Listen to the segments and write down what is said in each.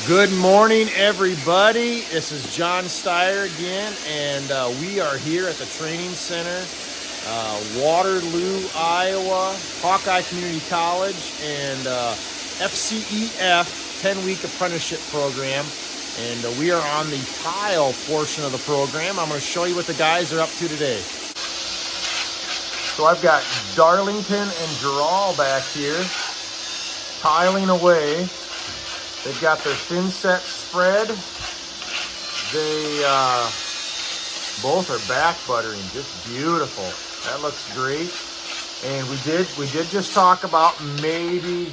Good morning, everybody. This is John Steyer again, and we are here at the training center, Waterloo, Iowa, Hawkeye Community College, and FCEF 10-week apprenticeship program. And we are on the tile portion of the program. I'm going to show you what the guys are up to today. So I've got Darlington and Gerald back here, tiling away. They've got their thin set spread. They both are back buttering, just beautiful. That looks great. And we did just talk about maybe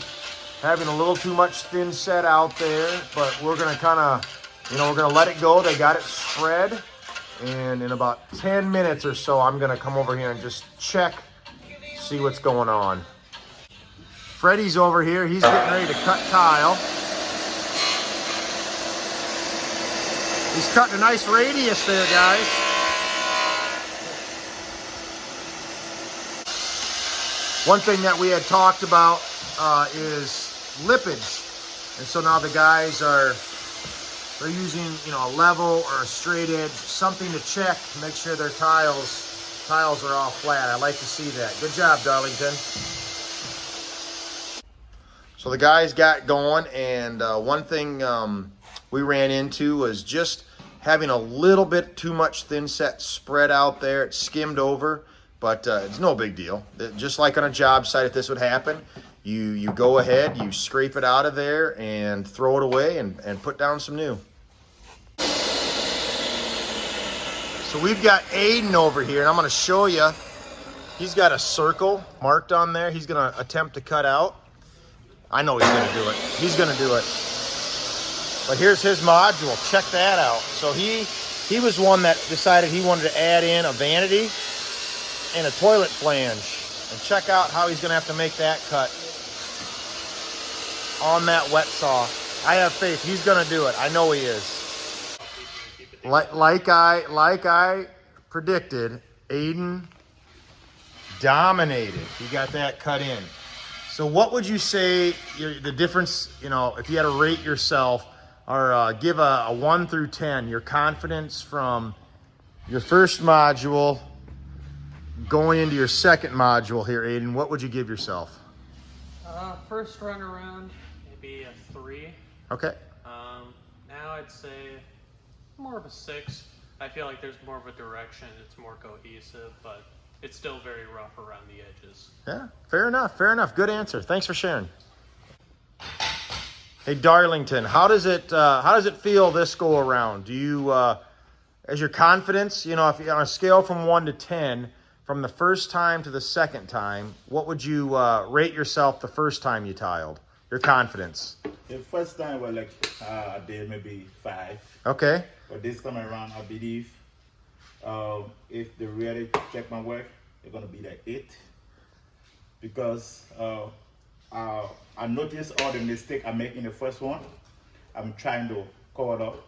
having a little too much thin set out there, but we're gonna kind of, we're gonna let it go. They got it spread, and in about 10 minutes or so, I'm gonna come over here and just check, see what's going on. Freddie's over here. He's getting ready to cut tile. He's cutting a nice radius there, guys. One thing that we had talked about is lippage. And so now the guys they're using, a level or a straight edge, something to check to make sure their tiles are all flat. I like to see that. Good job, Darlington. So the guys got going, and one thing we ran into was just having a little bit too much thin set spread out there. It skimmed over, but it's no big deal. Just like on a job site, if this would happen, you go ahead, you scrape it out of there and throw it away and put down some new. So we've got Aiden over here, and I'm going to show you. He's got a circle marked on there. He's going to attempt to cut out. I know he's going to do it. He's going to do it. But here's his module. Check that out. So he was one that decided he wanted to add in a vanity and a toilet flange. And check out how he's going to have to make that cut on that wet saw. I have faith. He's going to do it. I know he is. Like I predicted, Aiden dominated. He got that cut in. So what would you say the difference, if you had to rate yourself or give a 1 through 10, your confidence from your first module going into your second module here, Aiden, what would you give yourself? First run around, maybe a 3. Okay. Now I'd say more of a 6. I feel like there's more of a direction. It's more cohesive, but it's still very rough around the edges. Yeah, fair enough. Good answer. Thanks for sharing. Hey, Darlington, how does it feel this go around? Do you, as your confidence, if you're on a scale from 1 to 10, from the first time to the second time, what would you rate yourself the first time you tiled? Your confidence. The first time was like I did maybe 5. Okay. But this time around, I believe if they really check my work, they're gonna be like 8, because I noticed all the mistakes I make in the first one. I'm trying to cover it up,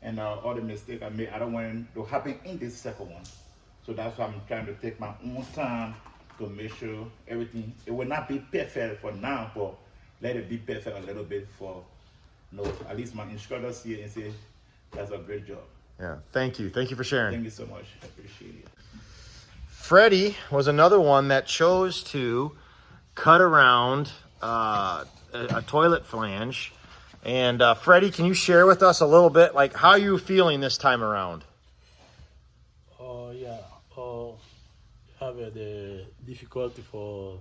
and all the mistakes I made, I don't want them to happen in this second one. So that's why I'm trying to take my own time to make sure everything. It will not be perfect for now, but let it be perfect a little bit for, at least my instructors see it and say, that's a great job. Yeah, thank you for sharing. Thank you so much. I appreciate it. Freddie was another one that chose to cut around a toilet flange. And Freddie, can you share with us a little bit, like how you feeling this time around? Yeah. Have the difficulty for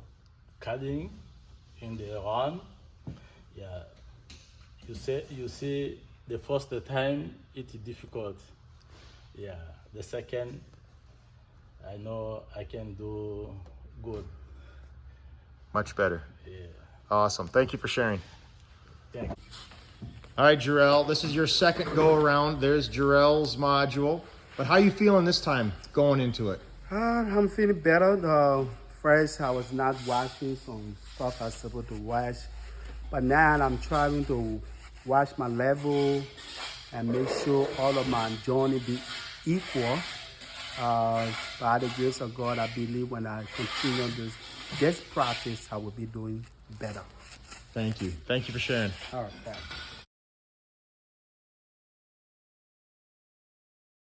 cutting in the run. Yeah. You see the first time it's difficult. Yeah. The second, I know I can do good. Much better. Yeah. Awesome. Thank you for sharing. Thanks. All right, Jarrell, this is your second go around. There's Jarrell's module. But how you feeling this time going into it? I'm feeling better. First, I was not washing some stuff I was supposed to wash. But now I'm trying to wash my level and make sure all of my joints be equal. By the grace of God, I believe when I continue this practice, I will be doing better. Thank you. Thank you for sharing. All right, thanks.